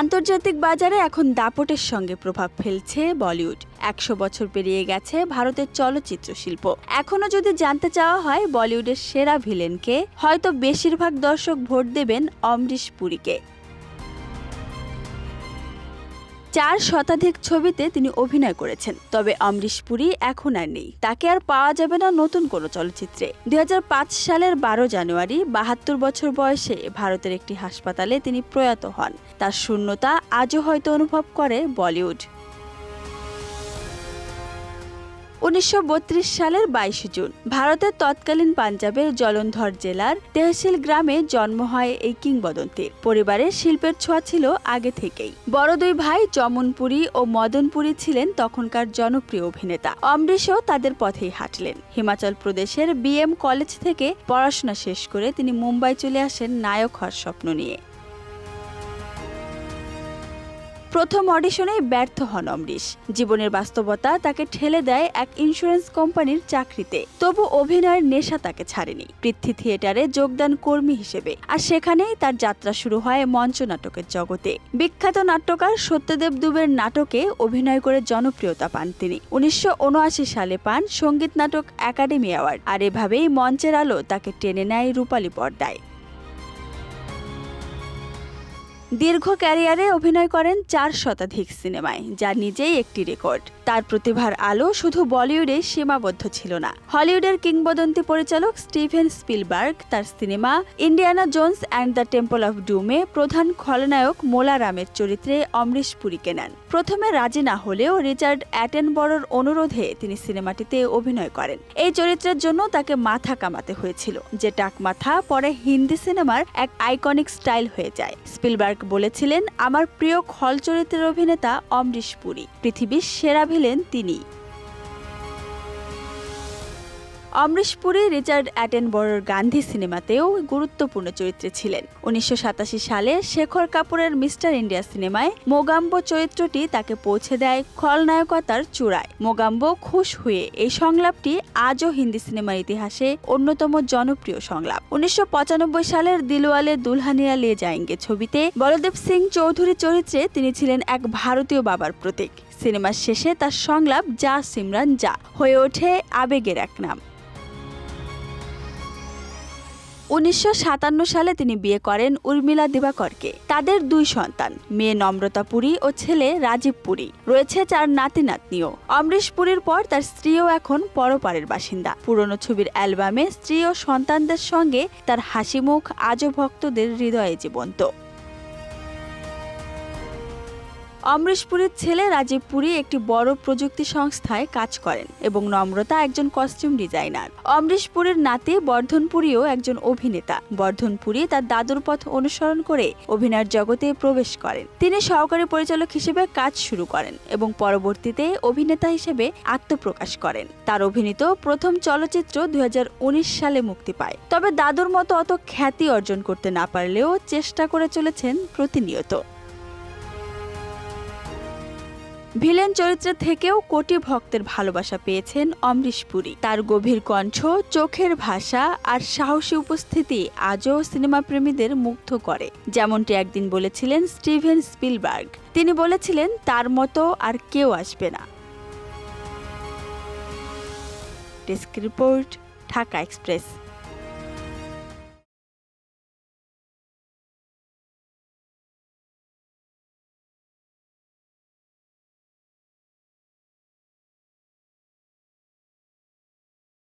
আন্তর্জাতিক বাজারে এখন দাপটের সঙ্গে প্রভাব ফেলছে বলিউড। ১০০ বছর পেরিয়ে গেছে ভারতের চলচ্চিত্র শিল্প। এখনও যদি জানতে চাওয়া হয় বলিউডের সেরা ভিলেনকে, হয়তো বেশিরভাগ দর্শক ভোট দেবেন অমরিশ পুরীকে। ৪ শতাধিক ছবিতে তিনি অভিনয় করেছেন, তবে অমরিশ পুরী এখন আর নেই। তাকে আর পাওয়া যাবে না নতুন কোনো চলচ্চিত্রে। ২০০৫ সালের ১২ জানুয়ারি ৭২ বছর বয়সে ভারতের একটি হাসপাতালে তিনি প্রয়াত হন। তার শূন্যতা আজও হয়তো অনুভব করে বলিউড। ১৯৩২ সালের ২২ জুন ভারতের তৎকালীন পাঞ্জাবের জলন্ধর জেলার তেহসিল গ্রামে জন্ম হয় এই কিংবদন্তির। পরিবারের শিল্পের ছোঁয়া ছিল আগে থেকেই। বড় দুই ভাই চমন পুরী ও মদন পুরী ছিলেন তখনকার জনপ্রিয় অভিনেতা। অমরিশও তাদের পথেই হাঁটলেন। হিমাচল প্রদেশের BM কলেজ থেকে পড়াশোনা শেষ করে তিনি মুম্বাই চলে আসেন নায়ক হওয়ার স্বপ্ন নিয়ে। প্রথম অডিশনেই ব্যর্থ হন অমরিশ। জীবনের বাস্তবতা তাকে ঠেলে দেয় এক ইন্স্যুরেন্স কোম্পানির চাকরিতে। তবু অভিনয়ের নেশা তাকে ছাড়েনি। পৃথ্বী থিয়েটারে যোগদান কর্মী হিসেবে, আর সেখানেই তার যাত্রা শুরু হয় মঞ্চ নাটকের জগতে। বিখ্যাত নাট্যকার সত্যদেব দুবের নাটকে অভিনয় করে জনপ্রিয়তা পান তিনি। ১৯৭৯ সালে পান সঙ্গীত নাটক একাডেমি অ্যাওয়ার্ড, আর এভাবেই মঞ্চের আলো তাকে টেনে নেয় রূপালী পর্দায়। দীর্ঘ ক্যারিয়ারে অভিনয় করেন ৪ শতাধিক সিনেমায়, যা নিজেই একটি রেকর্ড। তার প্রতিভার আলো শুধু বলিউডে সীমাবদ্ধ ছিল না। হলিউডের কিংবদন্তি পরিচালক স্টিভেন স্পিলবার্গ তার সিনেমা Indiana Jones and the Temple of ডুমে প্রধান খলনায়ক মোলা রামের চরিত্রে অমরিশ পুরীকে নেন। প্রথমে রাজি না হলেও রিচার্ড অ্যাটেনবরোর অনুরোধে তিনি সিনেমাটিতে অভিনয় করেন। এই চরিত্রের জন্য তাকে মাথা কামাতে হয়েছিল, যে টাক মাথা পরে হিন্দি সিনেমার এক আইকনিক স্টাইল হয়ে যায়। স্পিলবার্গ বলেছিলেন, আমার প্রিয় খল চরিত্রের অভিনেতা অমরিশ পুরী, পৃথিবীর সেরা ভিলেন তিনি। অমরিশ পুরী রিচার্ড অ্যাটেনবরোর গান্ধী সিনেমাতেও গুরুত্বপূর্ণ চরিত্রে ছিলেন। ১৯৮৭ সালে শেখর কাপুরের মিস্টার ইন্ডিয়া সিনেমায় মোগাম্বো চরিত্রটি তাকে পৌঁছে দেয় খলনায়কতার চূড়ায়। মোগাম্বো খুশ হয়ে, এই সংলাপটি আজও হিন্দি সিনেমার ইতিহাসে অন্যতম জনপ্রিয় সংলাপ। ১৯৯৫ সালের দিলওয়ালে দুলহানিয়া লে যায়েঙ্গে ছবিতে বলদেব সিং চৌধুরী চরিত্রে তিনি ছিলেন এক ভারতীয় বাবার প্রতীক। সিনেমার শেষে তার সংলাপ যা সিমরান যা হয়ে ওঠে আবেগের এক নাম। ১৯৫৭ সালে তিনি বিয়ে করেন উর্মিলা দিবাকরকে। তাদের ২ সন্তান, মেয়ে নম্রতা পুরী ও ছেলে রাজীব পুরী। রয়েছে ৪ নাতি নাতনিও। অমরিশ পুরীর পর তার স্ত্রীও এখন পরপারের বাসিন্দা। পুরনো ছবির অ্যালবামে স্ত্রী ও সন্তানদের সঙ্গে তার হাসিমুখ আজও ভক্তদের হৃদয়ে জীবন্ত। অমরিশ পুরীর ছেলে রাজীব পুরী একটি বড় প্রযুক্তি সংস্থায় কাজ করেন এবং নম্রতা একজন কস্টিউম ডিজাইনার। অমরিশ পুরীর নাতি বর্ধন পুরীও একজন অভিনেতা। বর্ধন পুরী তার দাদুর পথ অনুসরণ করে অভিনয়ের জগতে প্রবেশ করেন। তিনি সহকারী পরিচালক হিসেবে কাজ শুরু করেন এবং পরবর্তীতে অভিনেতা হিসেবে আত্মপ্রকাশ করেন। তার অভিনীত প্রথম চলচ্চিত্র ২০১৯ সালে মুক্তি পায়। তবে দাদুর মতো অত খ্যাতি অর্জন করতে না পারলেও চেষ্টা করে চলেছেন প্রতিনিয়ত। ভিলেন চরিত্র থেকেও কোটি ভক্তের ভালোবাসা পেয়েছেন অমরিশ পুরী। তার গভীর কণ্ঠ, চোখের ভাষা আর সাহসী উপস্থিতি আজও সিনেমা প্রেমীদের মুগ্ধ করে। যেমনটি একদিন বলেছিলেন স্টিভেন স্পিলবার্গ। তিনি বলেছিলেন, তার মতো আর কেউ আসবে না। Desk report, Dhaka express.